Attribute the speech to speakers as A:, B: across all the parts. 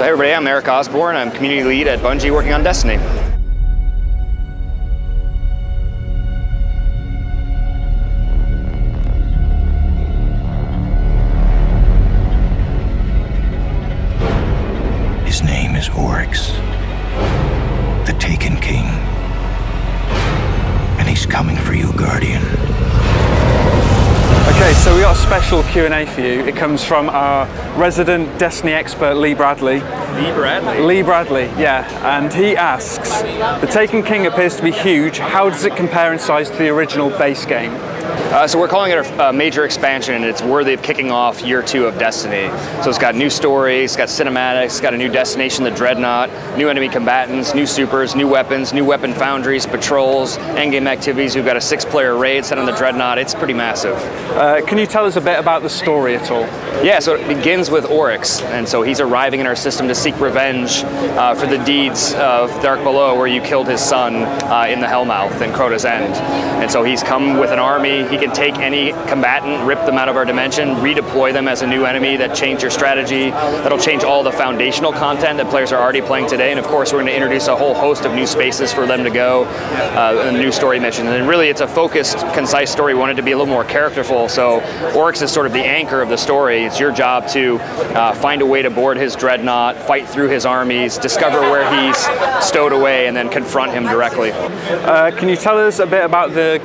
A: Hey everybody, I'm Eric Osborne. I'm community lead at Bungie working on Destiny.
B: His name is Oryx, the Taken King. And he's coming for you, Guardian.
C: Okay, so we got a special Q&A for you. It comes from our resident Destiny expert, Lee Bradley.
A: Lee Bradley?
C: Lee Bradley, yeah. And he asks, the Taken King appears to be huge. How does it compare in size to the original base game?
A: So we're calling it a major expansion, and it's worthy of kicking off year 2 of Destiny. So it's got new stories, it's got cinematics, it's got a new destination, the Dreadnought, new enemy combatants, new supers, new weapon foundries, patrols, endgame activities. We've got a 6-player raid set on the Dreadnought. It's pretty massive.
C: Can you tell us a bit about the story at all?
A: Yeah, so it begins with Oryx, and so he's arriving in our system to seek revenge for the deeds of Dark Below, where you killed his son in the Hellmouth in Crota's End. And so he's come with an army. He can take any combatant, rip them out of our dimension, redeploy them as a new enemy that change your strategy, that'll change all the foundational content that players are already playing today. And of course, we're going to introduce a whole host of new spaces for them to go, and new story missions. And really, it's a focused, concise story. We want it to be a little more characterful. So Oryx is sort of the anchor of the story. It's your job to find a way to board his Dreadnought, fight through his armies, discover where he's stowed away, and then confront him directly.
C: Can you tell us a bit about the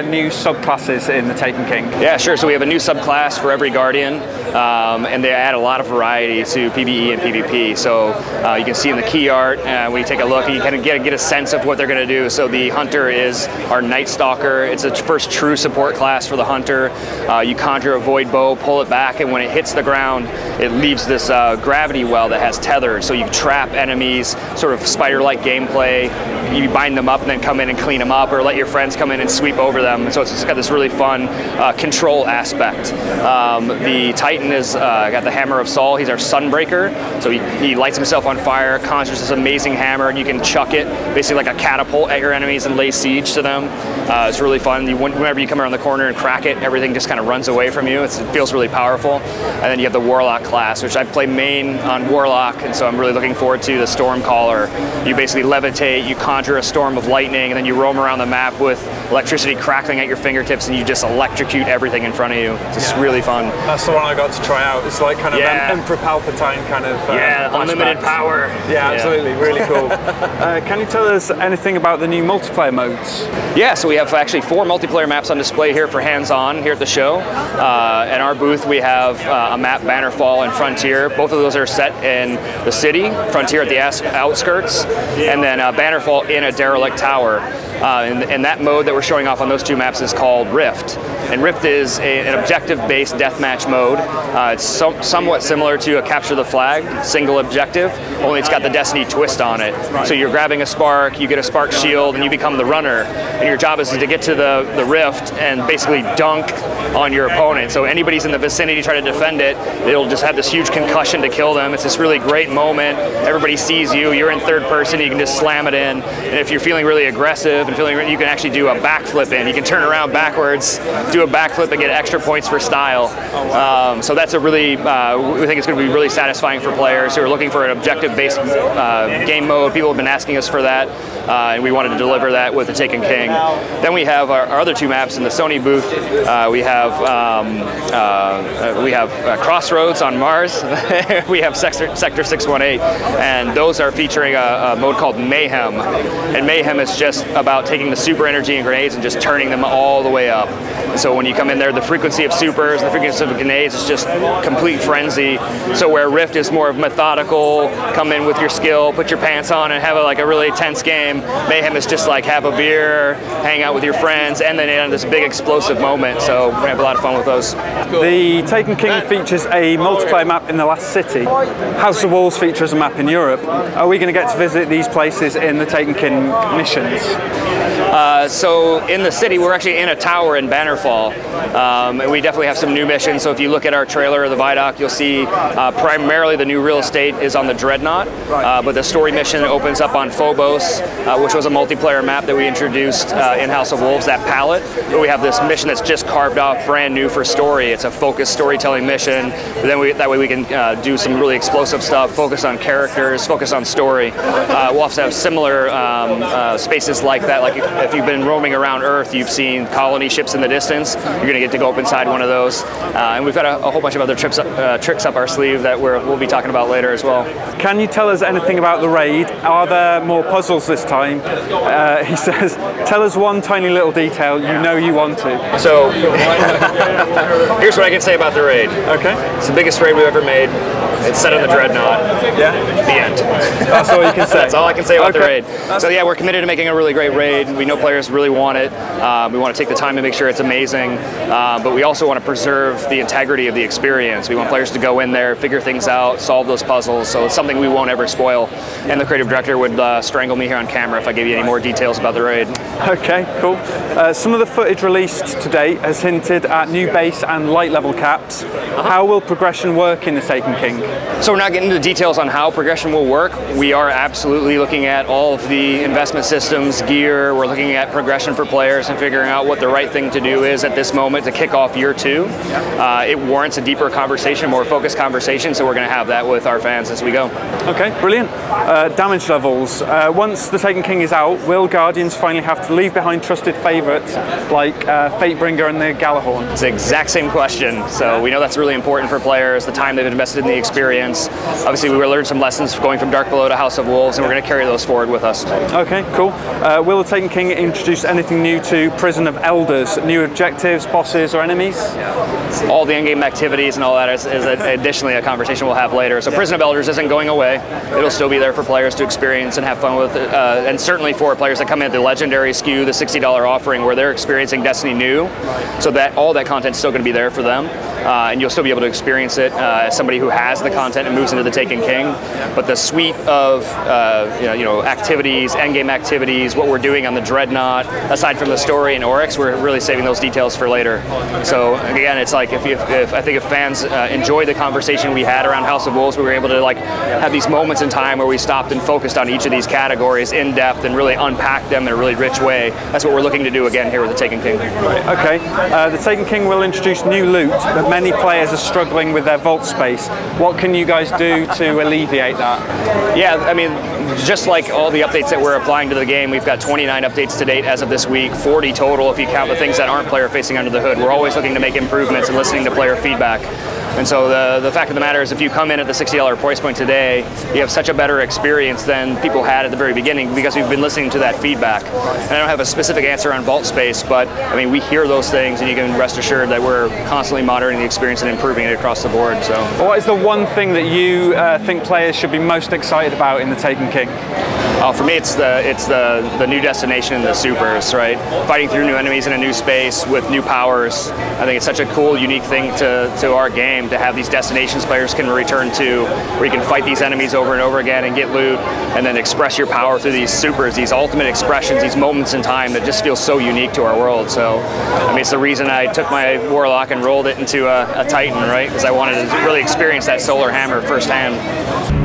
C: new subclasses in the Taken King?
A: Yeah, sure. So we have a new subclass for every Guardian, and they add a lot of variety to PvE and PvP. So you can see in the key art, when you take a look, you kind of get a sense of what they're going to do. So the Hunter is our Night Stalker. It's the first true support class for the Hunter. You conjure a Void Bow, pull it back, and when it hits the ground, it leaves this gravity well that has tethers. So you trap enemies, sort of spider-like gameplay. You bind them up and then come in and clean them up, or let your friends come in and sweep over them. So it's got this really fun control aspect. The Titan is got the Hammer of Saul. He's our Sunbreaker. So he lights himself on fire, conjures this amazing hammer, and you can chuck it basically like a catapult at your enemies and lay siege to them. It's really fun. Whenever you come around the corner and crack it, everything just kind of runs away from you. It feels really powerful. And then you have the Warlock class, which I play main on Warlock, and so I'm really looking forward to the Stormcaller. You basically levitate, you conjure a storm of lightning, and then you roam around the map with electricity crackling at your fingertips, and you just electrocute everything in front of you. It's just really fun.
C: That's the one I got to try out. It's like kind of Emperor Palpatine kind of
A: unlimited power.
C: Yeah, absolutely. Really cool. Can you tell us anything about the new multiplayer modes?
A: Yeah, so we have actually 4 multiplayer maps on display here for hands-on here at the show. At our booth, we have a map, Bannerfall and Frontier. Both of those are set in the city, Frontier at the outskirts, and then Bannerfall in a derelict tower. And that mode that we're showing off on those 2 maps is called Rift. And Rift is an objective-based deathmatch mode. It's somewhat similar to a Capture the Flag, single objective, only it's got the Destiny twist on it. So you're grabbing a spark, you get a spark shield, and you become the runner. And your job is to get to the Rift and basically dunk on your opponent. So anybody's in the vicinity try to defend it, it'll just have this huge concussion to kill them. It's this really great moment. Everybody sees you, you're in third person, you can just slam it in. And if you're feeling really aggressive and you can actually do a backflip in. You can turn around backwards, do a backflip, and get extra points for style. So that's a really, we think it's going to be really satisfying for players who are looking for an objective-based game mode. People have been asking us for that, and we wanted to deliver that with the Taken King. Then we have our other 2 maps in the Sony booth. We have Crossroads on Mars. We have Sector 618, and those are featuring a mode called Mayhem. And Mayhem is just about taking the super energy and grenades and just turning them all the way up. So when you come in there, the frequency of supers, the frequency of grenades is just complete frenzy. So where Rift is more of methodical, come in with your skill, put your pants on and have a really tense game, Mayhem is just like have a beer, hang out with your friends, and then end this big explosive moment. So we're going to have a lot of fun with those.
C: The Taken King features a multiplayer map in the last city. House of Wolves features a map in Europe. Are we going to get to visit these places in the Taken King missions?
A: So in the city, we're actually in a tower in Bannerfall, and we definitely have some new missions. So if you look at our trailer of the Vidoc, you'll see primarily the new real estate is on the Dreadnought, but the story mission opens up on Phobos, which was a multiplayer map that we introduced in in House of Wolves, that palette, but we have this mission that's just carved off brand new for story. It's a focused storytelling mission, but then that way we can do some really explosive stuff, focus on characters, focus on story. We'll also have similar spaces like that. Like if you've been roaming around Earth, you've seen colony ships in the distance, you're going to get to go up inside one of those. And we've got a whole bunch of other tricks up our sleeve that we'll be talking about later as well.
C: Can you tell us anything about the raid? Are there more puzzles this time? He says, tell us one tiny little detail you know you want to.
A: So, here's what I can say about the raid.
C: Okay.
A: It's the biggest raid we've ever made. It's set on the Dreadnought. Yeah. The end.
C: That's all you can say?
A: That's all I can say about the raid. So yeah, we're committed to making a really great raid. We know players really want it. We want to take the time to make sure it's amazing, but we also want to preserve the integrity of the experience. We want players to go in there, figure things out, solve those puzzles, so it's something we won't ever spoil. And the creative director would strangle me here on camera if I gave you any more details about the raid.
C: Okay, cool. Some of the footage released to date has hinted at new base and light level caps. How will progression work in the Taken King?
A: So we're not getting into details on how progression will work. We are absolutely looking at all of the investment systems, gear. We're looking at progression for players and figuring out what the right thing to do is at this moment to kick off year 2. It warrants a deeper conversation, more focused conversation, so we're going to have that with our fans as we go.
C: Okay, brilliant. Damage levels. Once the Taken King is out, will Guardians finally have to leave behind trusted favourites like Fatebringer and the Galahorn?
A: It's the exact same question. So we know that's really important for players, the time they've invested in the experience. Obviously, we learned some lessons going from Dark Below to House of Wolves, and we're going to carry those forward with us.
C: Okay, cool. Will the Taken King introduce anything new to Prison of Elders? New objectives, bosses, or enemies?
A: All the in-game activities and all that is additionally a conversation we'll have later. So Prison of Elders isn't going away. It'll still be there for players to experience and have fun with, and certainly for players that come in at the Legendary SKU, the $60 offering, where they're experiencing Destiny new. So that all that content's still going to be there for them. And you'll still be able to experience it as somebody who has the content and moves into the Taken King. But the suite of activities, endgame activities, what we're doing on the Dreadnought, aside from the story and Oryx, we're really saving those details for later. So again, it's like I think if fans enjoy the conversation we had around House of Wolves, we were able to have these moments in time where we stopped and focused on each of these categories in depth and really unpack them in a really rich way. That's what we're looking to do again here with the Taken King.
C: Okay, the Taken King will introduce new loot, but many players are struggling with their vault space. What can you guys do to alleviate that?
A: Yeah, I mean, just like all the updates that we're applying to the game, we've got 29 updates to date as of this week, 40 total if you count the things that aren't player facing under the hood. We're always looking to make improvements and listening to player feedback. And so the fact of the matter is, if you come in at the $60 price point today, you have such a better experience than people had at the very beginning because we've been listening to that feedback. And I don't have a specific answer on vault space, but I mean, we hear those things, and you can rest assured that we're constantly monitoring the experience and improving it across the board. So,
C: what is the one thing that you think players should be most excited about in the Taken King?
A: For me, it's the new destination and the supers, right? Fighting through new enemies in a new space with new powers. I think it's such a cool, unique thing to our game to have these destinations players can return to, where you can fight these enemies over and over again and get loot, and then express your power through these supers, these ultimate expressions, these moments in time that just feel so unique to our world. So, I mean, it's the reason I took my Warlock and rolled it into a Titan, right? Because I wanted to really experience that Solar Hammer firsthand.